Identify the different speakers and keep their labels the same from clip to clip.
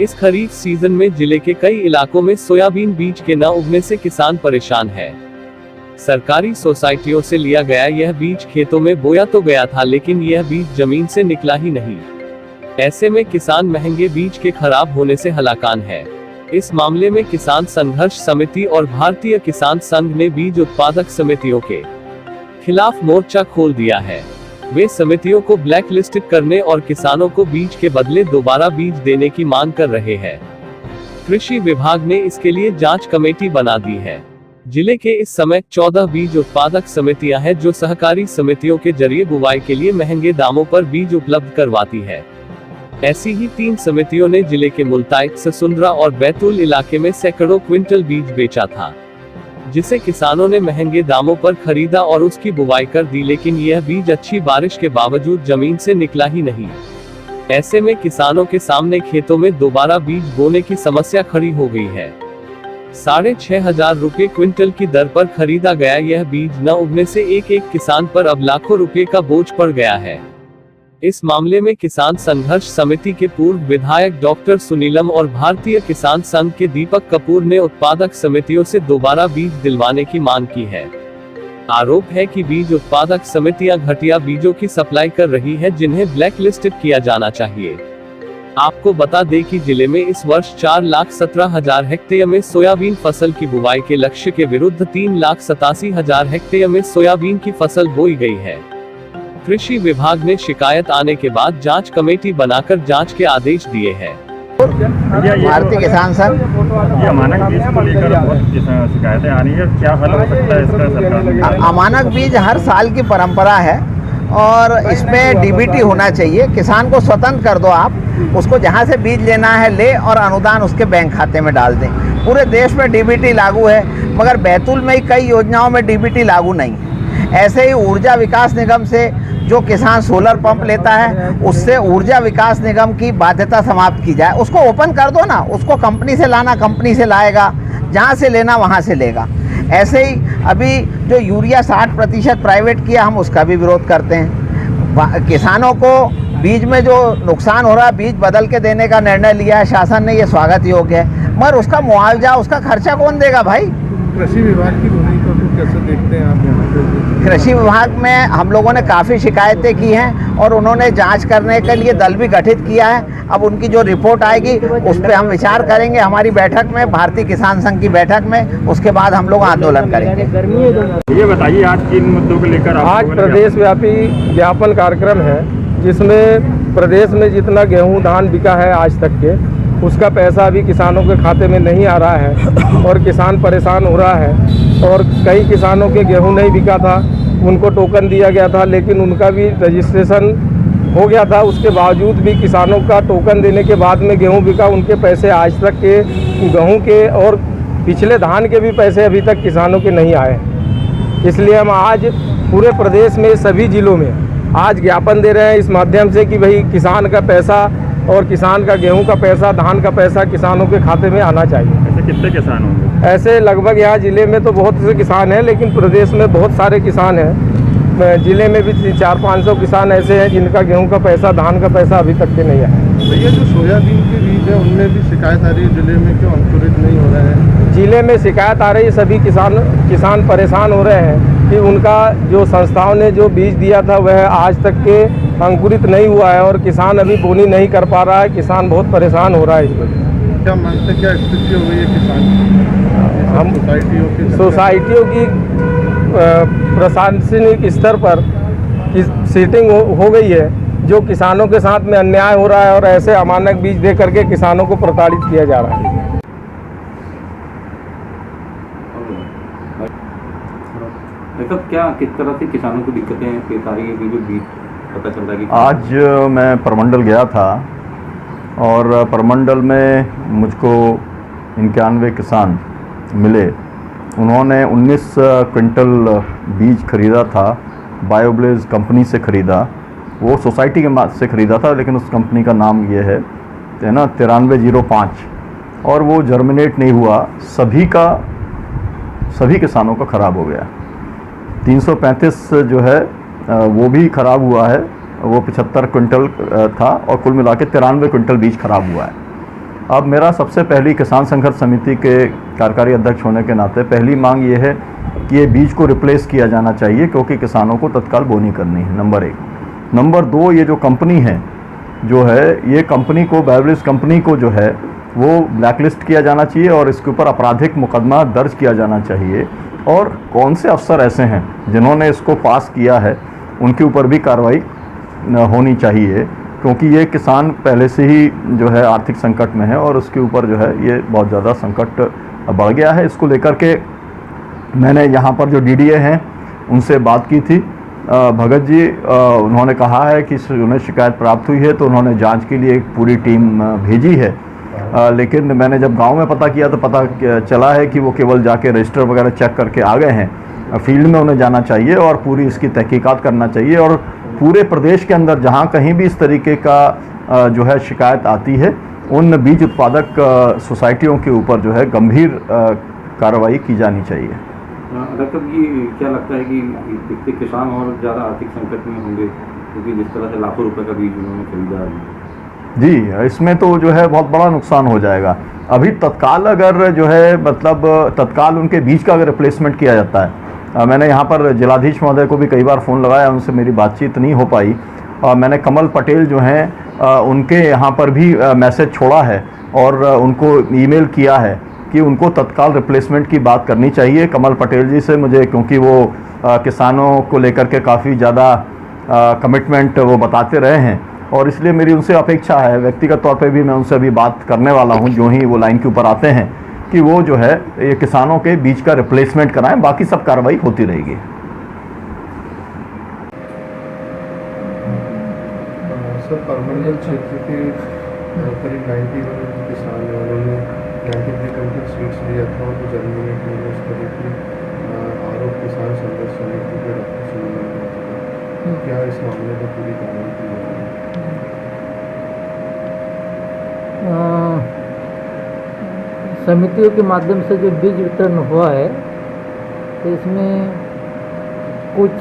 Speaker 1: इस खरीफ सीजन में जिले के कई इलाकों में सोयाबीन बीज के न उगने से किसान परेशान है। सरकारी सोसाइटियों से लिया गया यह बीज खेतों में बोया तो गया था, लेकिन यह बीज जमीन से निकला ही नहीं। ऐसे में किसान महंगे बीज के खराब होने से हलाकान है। इस मामले में किसान संघर्ष समिति और भारतीय किसान संघ ने बीज उत्पादक समितियों के खिलाफ मोर्चा खोल दिया है। वे समितियों को ब्लैक लिस्टेड करने और किसानों को बीज के बदले दोबारा बीज देने की मांग कर रहे हैं। कृषि विभाग ने इसके लिए जांच कमेटी बना दी है। जिले के इस समय 14 बीज उत्पादक समितियां हैं जो सहकारी समितियों के जरिए बुवाई के लिए महंगे दामों पर बीज उपलब्ध करवाती है। ऐसी ही 3 समितियों ने जिले के मुल्ताई, ससुंद्रा और बैतूल इलाके में सैकड़ों क्विंटल बीज बेचा था, जिसे किसानों ने महंगे दामों पर खरीदा और उसकी बुवाई कर दी, लेकिन यह बीज अच्छी बारिश के बावजूद जमीन से निकला ही नहीं। ऐसे में किसानों के सामने खेतों में दोबारा बीज बोने की समस्या खड़ी हो गई है। 6,500 रुपए क्विंटल की दर पर खरीदा गया यह बीज न उगने से एक एक किसान पर अब लाखों रुपए का बोझ पड़ गया है। इस मामले में किसान संघर्ष समिति के पूर्व विधायक डॉक्टर सुनीलम और भारतीय किसान संघ के दीपक कपूर ने उत्पादक समितियों से दोबारा बीज दिलवाने की मांग की है। आरोप है कि बीज उत्पादक समितियां घटिया बीजों की सप्लाई कर रही है, जिन्हें ब्लैक लिस्टेड किया जाना चाहिए। आपको बता दें कि जिले में इस वर्ष 4,17,000 हेक्टेयर में सोयाबीन फसल की बुवाई के लक्ष्य के विरुद्ध 3,87,000 हेक्टेयर में सोयाबीन की फसल बोई गई है। कृषि विभाग ने शिकायत आने के बाद जांच कमेटी बनाकर जांच के आदेश दिए हैं।
Speaker 2: भारतीय किसान संघ
Speaker 3: ये अमानक बीज को लेकर बहुत शिकायतें आ रही है, क्या हल हो सकता है इसका सरकार?
Speaker 2: अमानक बीज हर साल की परंपरा है और इसमें डीबीटी होना चाहिए। किसान को स्वतंत्र कर दो, आप उसको जहां से बीज लेना है ले और अनुदान उसके बैंक खाते में डाल दें। पूरे देश में डीबीटी लागू है, मगर बैतूल में ही कई योजनाओं में डीबीटी लागू नहीं है। ऐसे ही ऊर्जा विकास निगम से जो किसान सोलर पंप लेता है, उससे ऊर्जा विकास निगम की बाध्यता समाप्त की जाए। उसको ओपन कर दो ना, उसको कंपनी से लाना कंपनी से लाएगा, जहाँ से लेना वहाँ से लेगा। ऐसे ही अभी जो यूरिया 60% प्राइवेट किया, हम उसका भी विरोध करते हैं। किसानों को बीज में जो नुकसान हो रहा है, बीज बदल के देने का निर्णय लिया है शासन ने, ये स्वागत योग्य है, मगर उसका मुआवजा, उसका खर्चा कौन देगा भाई?
Speaker 4: कृषि विभाग की भूमिका को कैसे देखते हैं आप यहाँ पे?
Speaker 2: कृषि विभाग में हम लोगों ने काफ़ी शिकायतें की हैं और उन्होंने जांच करने के लिए दल भी गठित किया है। अब उनकी जो रिपोर्ट आएगी उस पर हम विचार करेंगे हमारी बैठक में, भारतीय किसान संघ की बैठक में। उसके बाद हम लोग आंदोलन करेंगे।
Speaker 3: ये बताइए आज किन मुद्दों को लेकर
Speaker 4: आज प्रदेश व्यापी ज्ञापन कार्यक्रम है, जिसमें प्रदेश में जितना गेहूँ धान बिका है आज तक के, उसका पैसा अभी किसानों के खाते में नहीं आ रहा है और किसान परेशान हो रहा है। और कई किसानों के गेहूं नहीं बिका था, उनको टोकन दिया गया था, लेकिन उनका भी रजिस्ट्रेशन हो गया था। उसके बावजूद भी किसानों का टोकन देने के बाद में गेहूं बिका, उनके पैसे आज तक के गेहूं के और पिछले धान के भी पैसे अभी तक किसानों के नहीं आए। इसलिए हम आज पूरे प्रदेश में सभी जिलों में आज ज्ञापन दे रहे हैं इस माध्यम से कि भाई किसान का पैसा और किसान का गेहूं का पैसा, धान का पैसा किसानों के खाते में आना चाहिए।
Speaker 3: ऐसे कितने किसान होंगे?
Speaker 4: ऐसे लगभग यहाँ जिले में तो बहुत से किसान हैं, लेकिन प्रदेश में बहुत सारे किसान हैं। जिले में भी 400-500 किसान ऐसे हैं जिनका गेहूं का पैसा, धान का पैसा अभी तक के नहीं आया।
Speaker 5: भैया जो सोयाबीन के बीज है उनमें भी शिकायत आ रही है, जिले में क्यों अंकुरित नहीं हो रहा है?
Speaker 4: जिले में शिकायत आ रही है, सभी किसान परेशान हो रहे हैं कि उनका जो संस्थाओं ने जो बीज दिया था वह आज तक के अंकुरित नहीं हुआ है और किसान अभी बोनी नहीं कर पा रहा है। किसान बहुत परेशान हो रहा है। इसमें
Speaker 5: क्या मानते, क्या स्थिति हो गई है किसान की?
Speaker 4: हम सोसाइटियों की प्रशासनिक स्तर पर सीटिंग हो गई है, जो किसानों के साथ में अन्याय हो रहा है और ऐसे अमानक बीज दे करके किसानों को प्रताड़ित किया जा रहा है।
Speaker 6: क्या किस तरह से किसानों को दिक्कतें पेश आ रही है? जो बीज पता चल रहा है कि
Speaker 7: आज मैं परमंडल गया था और परमंडल में मुझको 91 किसान मिले। उन्होंने 19 क्विंटल बीज खरीदा था, बायोब्लेज कंपनी से खरीदा। वो सोसाइटी के से खरीदा था, लेकिन उस कंपनी का नाम ये है ना 9305, और वो जर्मिनेट नहीं हुआ। सभी किसानों का ख़राब हो गया। 335 जो है वो भी ख़राब हुआ है, वो 75 क्विंटल था और कुल मिला के 93 क्विंटल बीज ख़राब हुआ है। अब मेरा सबसे पहली किसान संघर्ष समिति के कार्यकारी अध्यक्ष होने के नाते पहली मांग ये है कि ये बीज को रिप्लेस किया जाना चाहिए, क्योंकि किसानों को तत्काल बोनी करनी है, नंबर 1। नंबर 2, ये जो कंपनी है जो है, ये कंपनी को, बायोब्लिस कंपनी को जो है वो ब्लैकलिस्ट किया जाना चाहिए और इसके ऊपर आपराधिक मुकदमा दर्ज किया जाना चाहिए। और कौन से अफसर ऐसे हैं जिन्होंने इसको पास किया है, उनके ऊपर भी कार्रवाई होनी चाहिए, क्योंकि ये किसान पहले से ही जो है आर्थिक संकट में है और उसके ऊपर जो है ये बहुत ज़्यादा संकट बढ़ गया है। इसको लेकर के मैंने यहाँ पर जो डीडीए हैं उनसे बात की थी, भगत जी, उन्होंने कहा है कि उन्हें शिकायत प्राप्त हुई है तो उन्होंने जांच के लिए एक पूरी टीम भेजी है। लेकिन मैंने जब गांव में पता किया तो पता चला है कि वो केवल जाके रजिस्टर वगैरह चेक करके आ गए हैं। फील्ड में उन्हें जाना चाहिए और पूरी इसकी तहकीकात करना चाहिए, और पूरे प्रदेश के अंदर जहां कहीं भी इस तरीके का जो है शिकायत आती है, उन बीज उत्पादक सोसाइटियों के ऊपर जो है गंभीर कार्रवाई की जानी चाहिए।
Speaker 6: डॉक्टर साहब, ये क्या लगता है कि इससे किसान और ज़्यादा आर्थिक संकट में होंगे, क्योंकि जिस तरह से लाखों रुपए का बीज उन्होंने खरीदा है? जी,
Speaker 7: इसमें तो जो है बहुत बड़ा नुकसान हो जाएगा। अभी तत्काल अगर जो है मतलब तत्काल उनके बीज का अगर रिप्लेसमेंट किया जाता है, मैंने यहाँ पर जिलाधीश महोदय को भी कई बार फ़ोन लगाया, उनसे मेरी बातचीत नहीं हो पाई। मैंने कमल पटेल जो हैं उनके यहाँ पर भी मैसेज छोड़ा है और उनको ईमेल किया है कि उनको तत्काल रिप्लेसमेंट की बात करनी चाहिए कमल पटेल जी से मुझे, क्योंकि वो किसानों को लेकर के काफ़ी ज़्यादा कमिटमेंट वो बताते रहे हैं, और इसलिए मेरी उनसे अपेक्षा है, व्यक्तिगत तौर पे भी मैं उनसे अभी बात करने वाला हूं जो ही वो लाइन के ऊपर आते हैं, कि वो जो है ये किसानों के बीज का रिप्लेसमेंट कराएं, बाकी सब कार्रवाई होती रहेगी।
Speaker 5: सर, परमंडल क्षेत्र के करीब 91 किसान हैं, उन्होंने 93 क्विंटल सीड्स लिया था और जर्मिनेट में इस तरह की आरोप किसान संघर्ष समिति के डॉक्टर सुनील ने क्या इस मामले में पूरी कार्रवाई की है?
Speaker 8: समितियों के माध्यम से जो बीज वितरण हुआ है, तो इसमें कुछ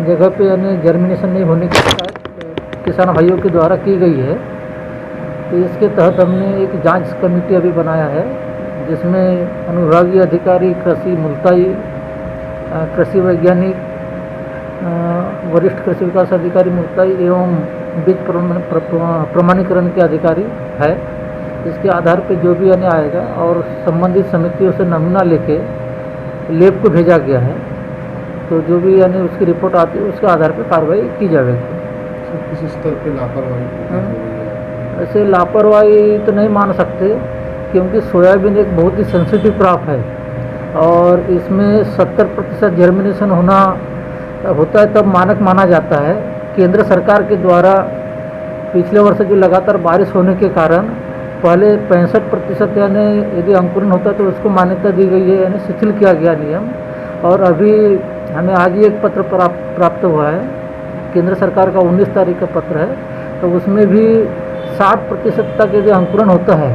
Speaker 8: जगह पे यानी जर्मिनेशन नहीं होने की शिकायत किसान भाइयों के द्वारा की गई है। तो इसके तहत हमने एक जांच कमेटी अभी बनाया है, जिसमें अनुविभागीय अधिकारी, कृषि मुल्ताई, कृषि वैज्ञानिक, वरिष्ठ कृषि विकास अधिकारी मुल्ताई एवं बीज प्रमाणीकरण के अधिकारी है। इसके आधार पर जो भी आने आएगा और संबंधित समितियों से नमूना लेके लैब को भेजा गया है, तो जो भी यानी उसकी रिपोर्ट आती है उसके आधार पर कार्रवाई की जाएगी।
Speaker 5: किस स्तर पर लापरवाही हो रही है?
Speaker 8: ऐसे लापरवाही तो नहीं मान सकते, क्योंकि सोयाबीन एक बहुत ही सेंसिटिव क्रॉप है और इसमें 70% जर्मिनेशन होता है तब मानक माना जाता है। केंद्र सरकार के द्वारा पिछले वर्ष जो लगातार बारिश होने के कारण पहले 65% यानी यदि अंकुरण होता तो उसको मान्यता दी गई है, यानी शिथिल किया गया नियम। और अभी हमें आज ही एक पत्र प्राप्त हुआ है, केंद्र सरकार का 19 तारीख का पत्र है, तो उसमें भी 60% तक यदि अंकुरण होता है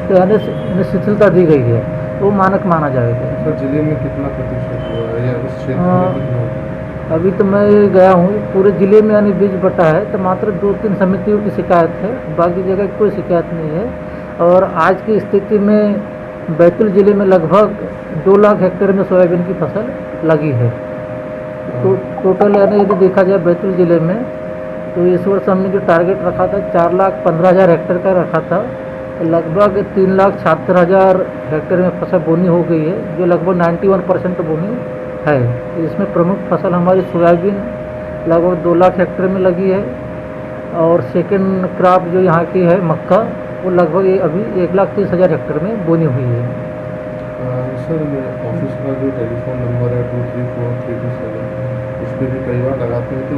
Speaker 8: तो यानी शिथिलता दी गई है, तो मानक माना जाएगा।
Speaker 5: तो जिले में कितना प्रतिशत हुआ है या उस क्षेत्र में कितना हुआ?
Speaker 8: अभी तो मैं गया हूँ, पूरे ज़िले में यानी बीज बटा है तो मात्र 2-3 समितियों की शिकायत है, बाकी जगह कोई शिकायत नहीं है। और आज की स्थिति में बैतूल ज़िले में लगभग 2 लाख हेक्टेयर में सोयाबीन की फसल लगी है। तो टोटल यानी यदि देखा जाए बैतूल ज़िले में, तो इस वर्ष हमने जो टारगेट रखा था 4,15,000 हेक्टेयर का रखा था, तो लगभग 3,76,000 हेक्टेयर में फसल बोनी हो गई है, जो लगभग 91% बोनी है। इसमें प्रमुख फसल हमारी सोयाबीन लगभग 2 लाख हेक्टेयर में लगी है, और सेकंड क्रॉप जो यहाँ की है मक्का, वो लगभग अभी 1,30,000 हेक्टेयर में बोनी हुई है।
Speaker 5: सर, ऑफिस का जो टेलीफोन नंबर है 23432 इस पर भी कई बार लगाते हैं तो